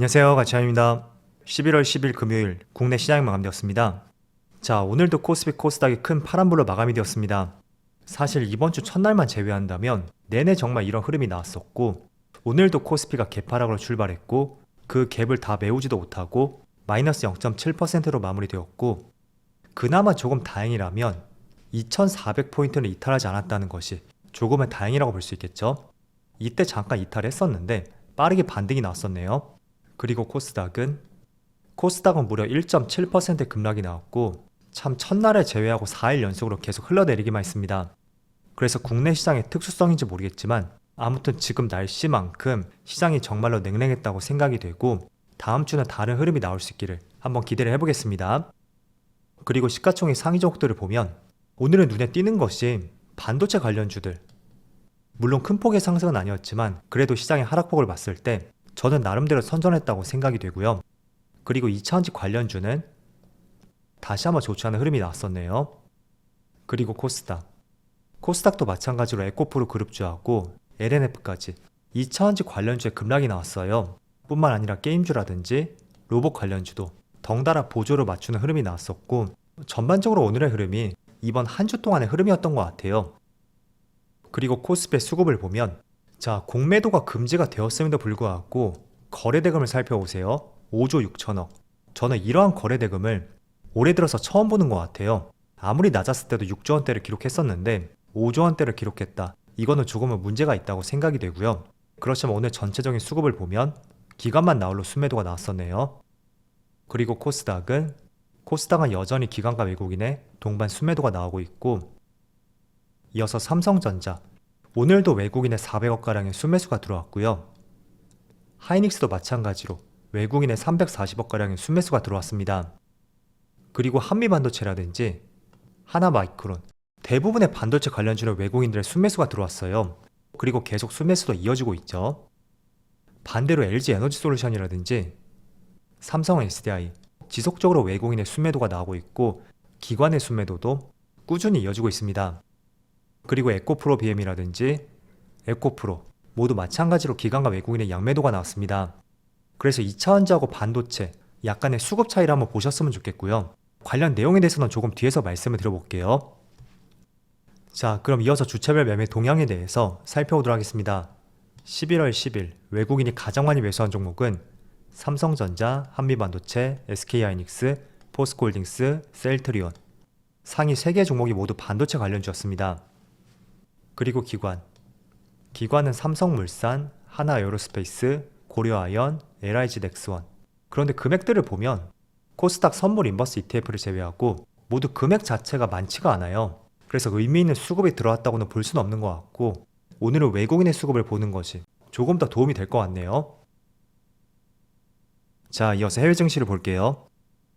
안녕하세요, 가치환입니다. 11월 10일 금요일 국내 시장이 마감되었습니다. 자, 오늘도 코스피 코스닥이 큰 파란불로 마감이 되었습니다. 사실 이번 주 첫날만 제외한다면 내내 정말 이런 흐름이 나왔었고, 오늘도 코스피가 개파락으로 출발했고 그 갭을 다 메우지도 못하고 마이너스 0.7%로 마무리되었고, 그나마 조금 다행이라면 2400포인트를 이탈하지 않았다는 것이 조금은 다행이라고 볼 수 있겠죠. 이때 잠깐 이탈했었는데 빠르게 반등이 나왔었네요. 그리고 코스닥은 무려 1.7% 급락이 나왔고, 참 첫날을 제외하고 4일 연속으로 계속 흘러내리기만 했습니다. 그래서 국내 시장의 특수성인지 모르겠지만 아무튼 지금 날씨만큼 시장이 정말로 냉랭했다고 생각이 되고, 다음 주는 다른 흐름이 나올 수 있기를 한번 기대를 해보겠습니다. 그리고 시가총액 상위 종목들을 보면 오늘은 눈에 띄는 것이 반도체 관련주들, 물론 큰 폭의 상승은 아니었지만 그래도 시장의 하락폭을 봤을 때 저는 나름대로 선전했다고 생각이 되고요. 그리고 2차원지 관련주는 다시 한번 좋지 않은 흐름이 나왔었네요. 그리고 코스닥도 마찬가지로 에코프로 그룹주하고 LNF까지 2차원지 관련주에 급락이 나왔어요. 뿐만 아니라 게임주라든지 로봇 관련주도 덩달아 보조로 맞추는 흐름이 나왔었고, 전반적으로 오늘의 흐름이 이번 한 주 동안의 흐름이었던 것 같아요. 그리고 코스피의 수급을 보면, 자, 공매도가 금지가 되었음에도 불구하고 거래대금을 살펴보세요. 5조 6천억. 저는 이러한 거래대금을 올해 들어서 처음 보는 것 같아요. 아무리 낮았을 때도 6조 원대를 기록했었는데 5조 원대를 기록했다. 이거는 조금은 문제가 있다고 생각이 되고요. 그렇지만 오늘 전체적인 수급을 보면 기관만 나홀로 순매도가 나왔었네요. 그리고 코스닥은 여전히 기관과 외국인의 동반 순매도가 나오고 있고, 이어서 삼성전자, 오늘도 외국인의 400억가량의 순매수가 들어왔고요. 하이닉스도 마찬가지로 외국인의 340억가량의 순매수가 들어왔습니다. 그리고 한미반도체라든지 하나마이크론, 대부분의 반도체 관련주는 외국인들의 순매수가 들어왔어요. 그리고 계속 순매수도 이어지고 있죠. 반대로 LG에너지솔루션이라든지 삼성 SDI, 지속적으로 외국인의 순매도가 나오고 있고 기관의 순매도도 꾸준히 이어지고 있습니다. 그리고 에코프로 BM이라든지 에코프로 모두 마찬가지로 기관과 외국인의 양매도가 나왔습니다. 그래서 2차원지하고 반도체 약간의 수급 차이를 한번 보셨으면 좋겠고요. 관련 내용에 대해서는 조금 뒤에서 말씀을 드려볼게요. 자, 그럼 이어서 주차별 매매 동향에 대해서 살펴보도록 하겠습니다. 11월 10일 외국인이 가장 많이 매수한 종목은 삼성전자, 한미반도체, SK하이닉스, 포스코홀딩스, 셀트리온, 상위 3개 종목이 모두 반도체 관련주였습니다. 그리고 기관은 삼성물산, 하나에어로스페이스, 고려아연, LIG넥스원. 그런데 금액들을 보면 코스닥 선물 인버스 ETF를 제외하고 모두 금액 자체가 많지가 않아요. 그래서 의미 있는 수급이 들어왔다고는 볼 수는 없는 것 같고, 오늘은 외국인의 수급을 보는 것이 조금 더 도움이 될 것 같네요. 자, 이어서 해외 증시를 볼게요.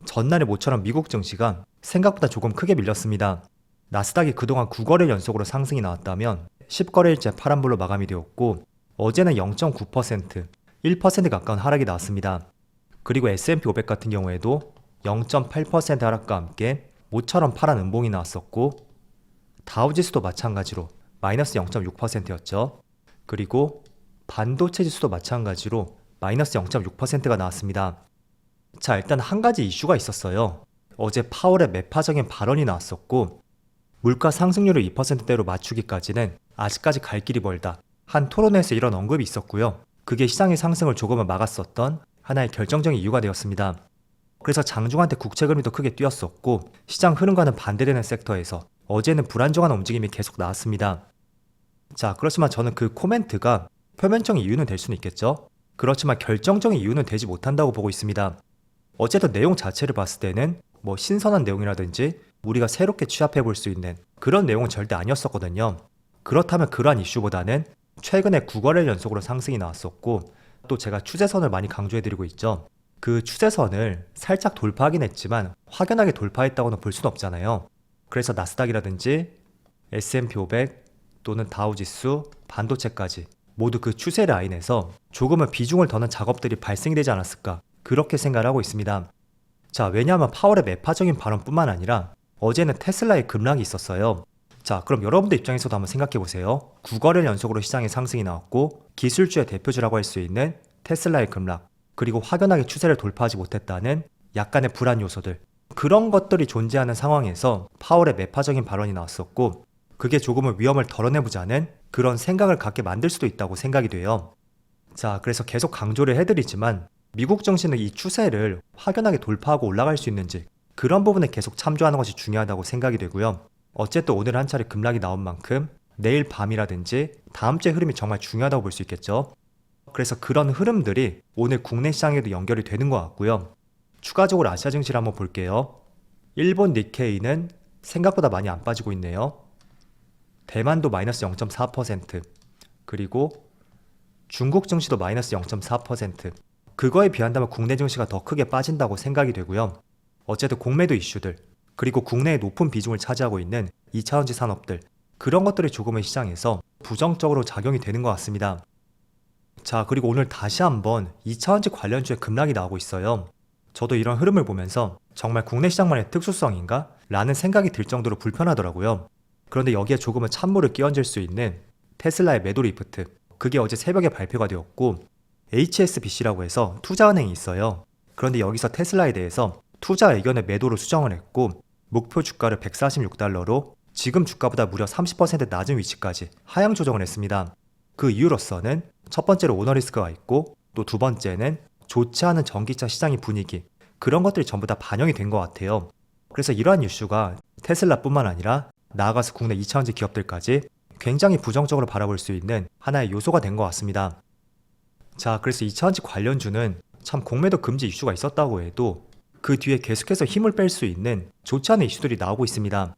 전날의 모처럼 미국 증시가 생각보다 조금 크게 밀렸습니다. 나스닥이 그동안 9거래일 연속으로 상승이 나왔다면 10거래일째 파란불로 마감이 되었고, 어제는 0.9%, 1% 가까운 하락이 나왔습니다. 그리고 S&P 500 같은 경우에도 0.8% 하락과 함께 모처럼 파란 음봉이 나왔었고, 다우지수도 마찬가지로 마이너스 0.6%였죠. 그리고 반도체 지수도 마찬가지로 마이너스 0.6%가 나왔습니다. 자, 일단 한 가지 이슈가 있었어요. 어제 파월의 매파적인 발언이 나왔었고, 물가 상승률을 2%대로 맞추기까지는 아직까지 갈 길이 멀다. 한 토론회에서 이런 언급이 있었고요. 그게 시장의 상승을 조금은 막았었던 하나의 결정적인 이유가 되었습니다. 그래서 장중한테 국채금리도 크게 뛰었었고, 시장 흐름과는 반대되는 섹터에서 어제는 불안정한 움직임이 계속 나왔습니다. 자, 그렇지만 저는 그 코멘트가 표면적인 이유는 될 수는 있겠죠. 그렇지만 결정적인 이유는 되지 못한다고 보고 있습니다. 어쨌든 내용 자체를 봤을 때는 신선한 내용이라든지 우리가 새롭게 취합해 볼 수 있는 그런 내용은 절대 아니었었거든요. 그렇다면 그러한 이슈보다는 최근에 9거래일 연속으로 상승이 나왔었고, 또 제가 추세선을 많이 강조해드리고 있죠. 그 추세선을 살짝 돌파하긴 했지만 확연하게 돌파했다고는 볼 수는 없잖아요. 그래서 나스닥이라든지 S&P 500 또는 다우지수, 반도체까지 모두 그 추세 라인에서 조금은 비중을 더는 작업들이 발생이 되지 않았을까, 그렇게 생각을 하고 있습니다. 자, 왜냐하면 파월의 매파적인 발언뿐만 아니라 어제는 테슬라의 급락이 있었어요. 자, 그럼 여러분들 입장에서도 한번 생각해보세요. 9거래일 연속으로 시장에 상승이 나왔고 기술주의 대표주라고 할 수 있는 테슬라의 급락, 그리고 확연하게 추세를 돌파하지 못했다는 약간의 불안 요소들, 그런 것들이 존재하는 상황에서 파월의 매파적인 발언이 나왔었고, 그게 조금은 위험을 덜어내보자는 그런 생각을 갖게 만들 수도 있다고 생각이 돼요. 자, 그래서 계속 강조를 해드리지만 미국 증시는 이 추세를 확연하게 돌파하고 올라갈 수 있는지 그런 부분에 계속 참조하는 것이 중요하다고 생각이 되고요. 어쨌든 오늘 한 차례 급락이 나온 만큼 내일 밤이라든지 다음 주의 흐름이 정말 중요하다고 볼 수 있겠죠. 그래서 그런 흐름들이 오늘 국내 시장에도 연결이 되는 것 같고요. 추가적으로 아시아 증시를 한번 볼게요. 일본 니케이는 생각보다 많이 안 빠지고 있네요. 대만도 마이너스 0.4%, 그리고 중국 증시도 마이너스 0.4%, 그거에 비한다면 국내 증시가 더 크게 빠진다고 생각이 되고요. 어쨌든 공매도 이슈들, 그리고 국내에 높은 비중을 차지하고 있는 2차전지 산업들, 그런 것들이 조금은 시장에서 부정적으로 작용이 되는 것 같습니다. 자, 그리고 오늘 다시 한번 2차전지 관련주의 급락이 나오고 있어요. 저도 이런 흐름을 보면서 정말 국내 시장만의 특수성인가? 라는 생각이 들 정도로 불편하더라고요. 그런데 여기에 조금은 찬물을 끼얹을 수 있는 테슬라의 매도 리프트, 그게 어제 새벽에 발표가 되었고, HSBC라고 해서 투자은행이 있어요. 그런데 여기서 테슬라에 대해서 투자 의견의 매도로 수정을 했고, 목표 주가를 146달러로 지금 주가보다 무려 30% 낮은 위치까지 하향 조정을 했습니다. 그 이유로서는 첫 번째로 오너 리스크가 있고, 또 두 번째는 좋지 않은 전기차 시장의 분위기, 그런 것들이 전부 다 반영이 된 것 같아요. 그래서 이러한 이슈가 테슬라뿐만 아니라 나아가서 국내 2차전지 기업들까지 굉장히 부정적으로 바라볼 수 있는 하나의 요소가 된 것 같습니다. 자, 그래서 2차전지 관련주는 참 공매도 금지 이슈가 있었다고 해도 그 뒤에 계속해서 힘을 뺄 수 있는 좋지 않은 이슈들이 나오고 있습니다.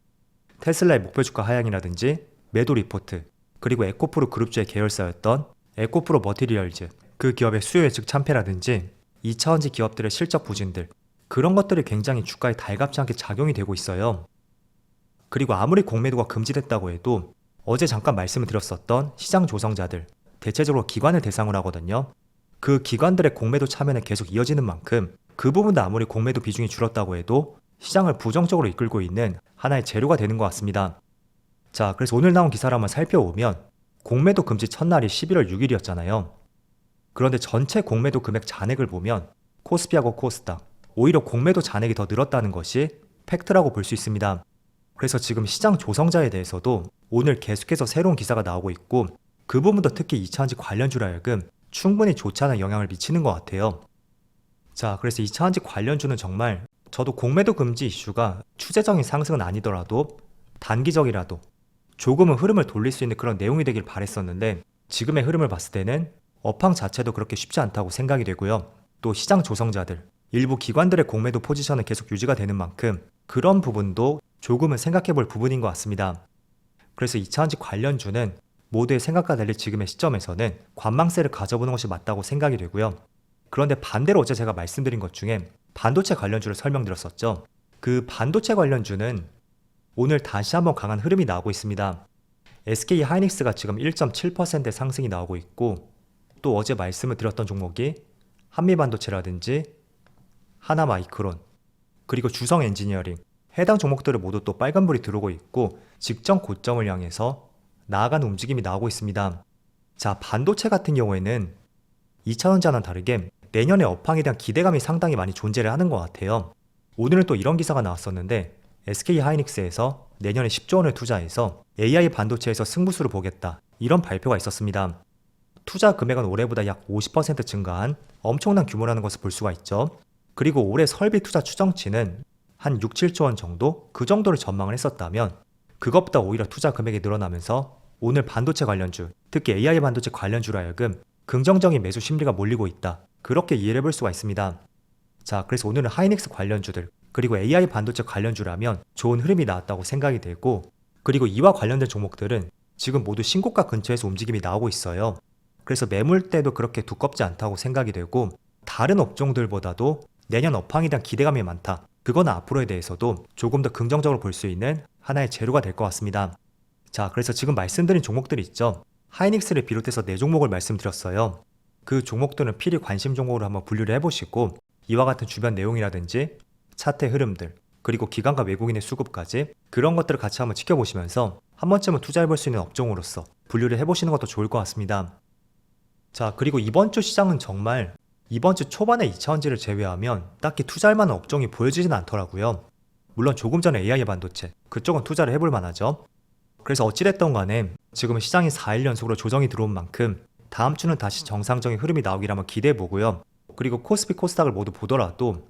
테슬라의 목표 주가 하향이라든지 매도 리포트, 그리고 에코프로 그룹주의 계열사였던 에코프로 머티리얼즈, 그 기업의 수요 예측 참패라든지 2차전지 기업들의 실적 부진들, 그런 것들이 굉장히 주가에 달갑지 않게 작용이 되고 있어요. 그리고 아무리 공매도가 금지됐다고 해도 어제 잠깐 말씀을 드렸었던 시장 조성자들, 대체적으로 기관을 대상으로 하거든요. 그 기관들의 공매도 참여는 계속 이어지는 만큼 그 부분도 아무리 공매도 비중이 줄었다고 해도 시장을 부정적으로 이끌고 있는 하나의 재료가 되는 것 같습니다. 자, 그래서 오늘 나온 기사를 한번 살펴보면 공매도 금지 첫날이 11월 6일이었잖아요. 그런데 전체 공매도 금액 잔액을 보면 코스피하고 코스닥, 오히려 공매도 잔액이 더 늘었다는 것이 팩트라고 볼 수 있습니다. 그래서 지금 시장 조성자에 대해서도 오늘 계속해서 새로운 기사가 나오고 있고, 그 부분도 특히 2차전지 관련주라 하여금 충분히 좋지 않은 영향을 미치는 것 같아요. 자, 그래서 2차전지 관련주는 정말 저도 공매도 금지 이슈가 추세적인 상승은 아니더라도 단기적이라도 조금은 흐름을 돌릴 수 있는 그런 내용이 되길 바랬었는데, 지금의 흐름을 봤을 때는 업황 자체도 그렇게 쉽지 않다고 생각이 되고요. 또 시장 조성자들, 일부 기관들의 공매도 포지션은 계속 유지가 되는 만큼 그런 부분도 조금은 생각해 볼 부분인 것 같습니다. 그래서 2차전지 관련주는 모두의 생각과 달리 지금의 시점에서는 관망세를 가져보는 것이 맞다고 생각이 되고요. 그런데 반대로 어제 제가 말씀드린 것 중에 반도체 관련주를 설명드렸었죠. 그 반도체 관련주는 오늘 다시 한번 강한 흐름이 나오고 있습니다. SK 하이닉스가 지금 1.7%의 상승이 나오고 있고, 또 어제 말씀을 드렸던 종목이 한미반도체라든지 하나마이크론, 그리고 주성 엔지니어링, 해당 종목들을 모두 또 빨간불이 들어오고 있고 직전 고점을 향해서 나아가는 움직임이 나오고 있습니다. 자, 반도체 같은 경우에는 2차전지와는 다르게 내년의 업황에 대한 기대감이 상당히 많이 존재를 하는 것 같아요. 오늘은 또 이런 기사가 나왔었는데 SK 하이닉스에서 내년에 10조 원을 투자해서 AI 반도체에서 승부수를 보겠다, 이런 발표가 있었습니다. 투자 금액은 올해보다 약 50% 증가한 엄청난 규모라는 것을 볼 수가 있죠. 그리고 올해 설비 투자 추정치는 한 6, 7조 원 정도, 그 정도를 전망을 했었다면 그것보다 오히려 투자 금액이 늘어나면서 오늘 반도체 관련주, 특히 AI 반도체 관련주로 하여금 긍정적인 매수 심리가 몰리고 있다, 그렇게 이해를 해볼 수가 있습니다. 자, 그래서 오늘은 하이닉스 관련주들, 그리고 AI 반도체 관련주라면 좋은 흐름이 나왔다고 생각이 되고, 그리고 이와 관련된 종목들은 지금 모두 신고가 근처에서 움직임이 나오고 있어요. 그래서 매물대도 그렇게 두껍지 않다고 생각이 되고, 다른 업종들보다도 내년 업황에 대한 기대감이 많다, 그건 앞으로에 대해서도 조금 더 긍정적으로 볼 수 있는 하나의 재료가 될 것 같습니다. 자, 그래서 지금 말씀드린 종목들이 있죠. 하이닉스를 비롯해서 4종목을 말씀드렸어요. 그 종목들은 필히 관심 종목으로 한번 분류를 해보시고, 이와 같은 주변 내용이라든지 차트 흐름들, 그리고 기관과 외국인의 수급까지 그런 것들을 같이 한번 지켜보시면서 한 번쯤은 투자해볼 수 있는 업종으로서 분류를 해보시는 것도 좋을 것 같습니다. 자, 그리고 이번 주 시장은 정말 이번 주 초반에 2차전지를 제외하면 딱히 투자할 만한 업종이 보여지진 않더라고요. 물론 조금 전에 AI 반도체, 그쪽은 투자를 해볼 만하죠. 그래서 어찌됐던 간에 지금 시장이 4일 연속으로 조정이 들어온 만큼 다음 주는 다시 정상적인 흐름이 나오길 한번 기대해 보고요. 그리고 코스피 코스닥을 모두 보더라도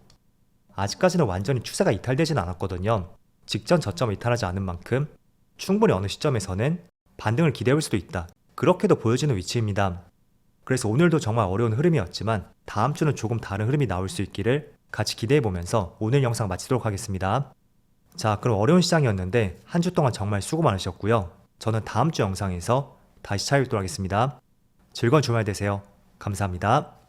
아직까지는 완전히 추세가 이탈되진 않았거든요. 직전 저점을 이탈하지 않은 만큼 충분히 어느 시점에서는 반등을 기대해 볼 수도 있다. 그렇게도 보여지는 위치입니다. 그래서 오늘도 정말 어려운 흐름이었지만 다음 주는 조금 다른 흐름이 나올 수 있기를 같이 기대해 보면서 오늘 영상 마치도록 하겠습니다. 자, 그럼 어려운 시장이었는데 한 주 동안 정말 수고 많으셨고요. 저는 다음 주 영상에서 다시 찾아뵙도록 하겠습니다. 즐거운 주말 되세요. 감사합니다.